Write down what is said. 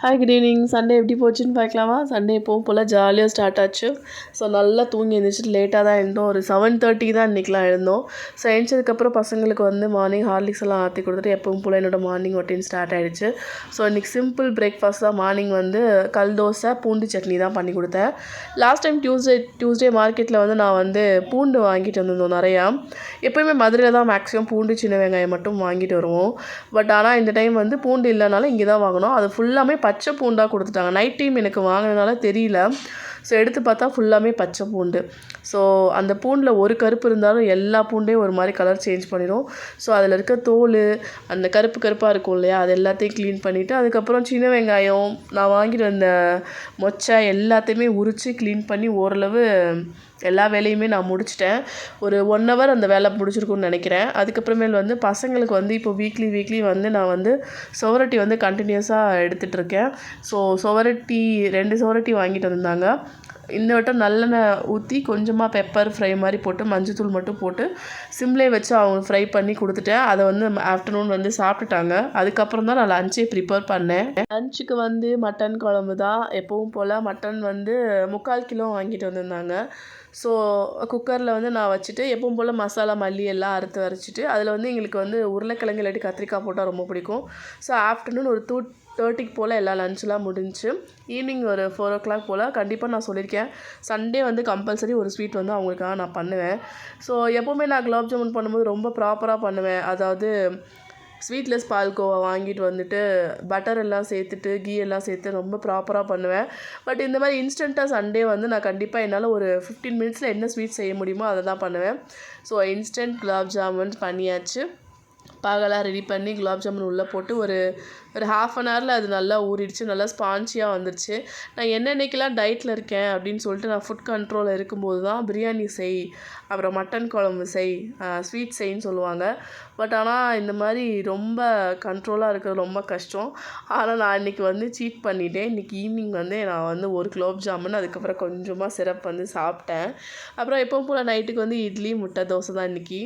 Hi good evening. Sunday எப்படி போச்சுன்னு பார்க்கலாமா? சண்டே எப்பவும் போல் ஜாலியாக ஸ்டார்ட் ஆச்சு. ஸோ நல்லா தூங்கி எழுந்திரிச்சிட்டு லேட்டாக தான் எழுந்தோம். ஒரு 7:30 தான் இன்றைக்கெலாம் எழுந்தோம். ஸோ எழுந்ததுக்கப்புறம் பசங்களுக்கு வந்து மார்னிங் ஹார்லிக்ஸ் எல்லாம் ஆற்றி கொடுத்துட்டு எப்பவும் போல் என்னோடய மார்னிங் ரொட்டீன் ஸ்டார்ட் ஆகிடுச்சு. ஸோ இன்றைக்கி சிம்பிள் பிரேக்ஃபாஸ்ட் தான். மார்னிங் வந்து கல் தோசை பூண்டு சட்னி தான் பண்ணி கொடுத்தேன். லாஸ்ட் டைம் டியூஸ்டே மார்க்கெட்டில் வந்து நான் வந்து பூண்டு வாங்கிட்டு வந்திருந்தோம் நிறையா. எப்போயுமே மதுரையில் தான் மேக்ஸிமம் பூண்டு சின்ன வெங்காயம் மட்டும் வாங்கிட்டு வருவோம். பட் ஆனால் இந்த டைம் வந்து பூண்டு இல்லைனாலும் இங்கே தான் வாங்கினோம். அது ஃபுல்லாமே பச்சை பூண்டாக கொடுத்துட்டாங்க. நைட் டைம் எனக்கு வாங்கினதுனால தெரியல. ஸோ எடுத்து பார்த்தா ஃபுல்லாமே பச்சை பூண்டு. ஸோ அந்த பூண்டில் ஒரு கருப்பு இருந்தாலும் எல்லா பூண்டையும் ஒரு மாதிரி கலர் சேஞ்ச் பண்ணிடும். ஸோ அதில் இருக்க தோல் அந்த கருப்பு கருப்பாக இருக்கும் இல்லையா, அது எல்லாத்தையும் க்ளீன் பண்ணிவிட்டு அதுக்கப்புறம் சின்ன வெங்காயம் நான் வாங்கிட்டு வந்த மொச்சை எல்லாத்தையுமே உரித்து க்ளீன் பண்ணி ஓரளவு எல்லா வேலையுமே நான் முடிச்சிட்டேன். ஒரு 1 ஹவர் அந்த வேலை முடிச்சிருக்குன்னு நினைக்கிறேன். அதுக்கப்புறமேல் வந்து பசங்களுக்கு வந்து இப்போ வீக்லி வந்து நான் வந்து சுவரொட்டி வந்து கண்டினியூஸாக எடுத்துகிட்ருக்கேன். ஸோ 2 சுவரொட்டி வாங்கிட்டு வந்தாங்க. இந்த வட்டம் நல்லெண்ணெய் ஊற்றி கொஞ்சமாக பெப்பர் ஃப்ரை மாதிரி போட்டு மஞ்சத்தூள் மட்டும் போட்டு சிம்லே வச்சு அவங்க ஃப்ரை பண்ணி கொடுத்துட்டேன். அதை வந்து ஆஃப்டர்நூன் வந்து சாப்பிட்டுட்டாங்க. அதுக்கப்புறம் தான் நான் லஞ்சே ப்ரிப்பேர் பண்ணேன். லஞ்சுக்கு வந்து மட்டன் குழம்பு தான். எப்பவும் போல் மட்டன் வந்து 3/4 கிலோ வாங்கிட்டு வந்திருந்தாங்க. ஸோ குக்கரில் வந்து நான் வச்சுட்டு எப்பவும் போல் மசாலா மல்லி எல்லாம் அரைச்சிட்டு அதில் வந்து எங்களுக்கு வந்து உருளைக்கிழங்கு இல்லாட்டி கத்திரிக்காய் போட்டால் ரொம்ப பிடிக்கும். ஸோ ஆஃப்டர்நூன் ஒரு 2:30 போல் எல்லா லஞ்செலாம் முடிஞ்சு ஈவினிங் ஒரு 4 o'clock போல் கண்டிப்பாக நான் சொல்லியிருக்கேன், சண்டே வந்து கம்பல்சரி ஒரு ஸ்வீட் வந்து அவங்களுக்காக நான் பண்ணுவேன். ஸோ எப்போவுமே நான் குலாப் ஜாமுன் பண்ணும்போது ரொம்ப ப்ராப்பராக பண்ணுவேன். அதாவது ஸ்வீட்லெஸ் பால்கோவா வாங்கிட்டு வந்துட்டு பட்டர் எல்லாம் சேர்த்துட்டு கீ எல்லாம் சேர்த்து ரொம்ப ப்ராப்பராக பண்ணுவேன். பட் இந்த மாதிரி இன்ஸ்டண்ட்டாக சண்டே வந்து நான் கண்டிப்பாக என்னால் ஒரு 15 மினிட்ஸில் என்ன ஸ்வீட் செய்ய முடியுமோ அதை தான் பண்ணுவேன். ஸோ இன்ஸ்டன்ட் குலாப் ஜாமுன் பண்ணியாச்சு. பாகெல்லாம் ரெடி பண்ணி குலாப் ஜாமுன் உள்ளே போட்டு ஒரு 1/2 an hourல அது நல்லா ஊறிடுச்சு. நல்லா ஸ்பான்ச்சியாக வந்துடுச்சு. நான் என்னென்னைக்கெல்லாம் டயட்டில் இருக்கேன் அப்படின்னு சொல்லிட்டு நான் ஃபுட் கண்ட்ரோலில் இருக்கும்போது தான் பிரியாணி செய், அப்புறம் மட்டன் குழம்பு செய், ஸ்வீட் செய்ன்னு சொல்லுவாங்க. பட் ஆனால் இந்த மாதிரி ரொம்ப கண்ட்ரோலாக இருக்கிறது ரொம்ப கஷ்டம். ஆனால் நான் இன்றைக்கி வந்து சீட் பண்ணிட்டேன். இன்றைக்கி ஈவினிங் வந்து நான் வந்து ஒரு குலோப் ஜாமுன் அதுக்கப்புறம் கொஞ்சமாக சிரப் வந்து சாப்பிட்டேன். அப்புறம் எப்பவும் போல் நைட்டுக்கு வந்து இட்லி முட்டை தோசை தான் இன்றைக்கி.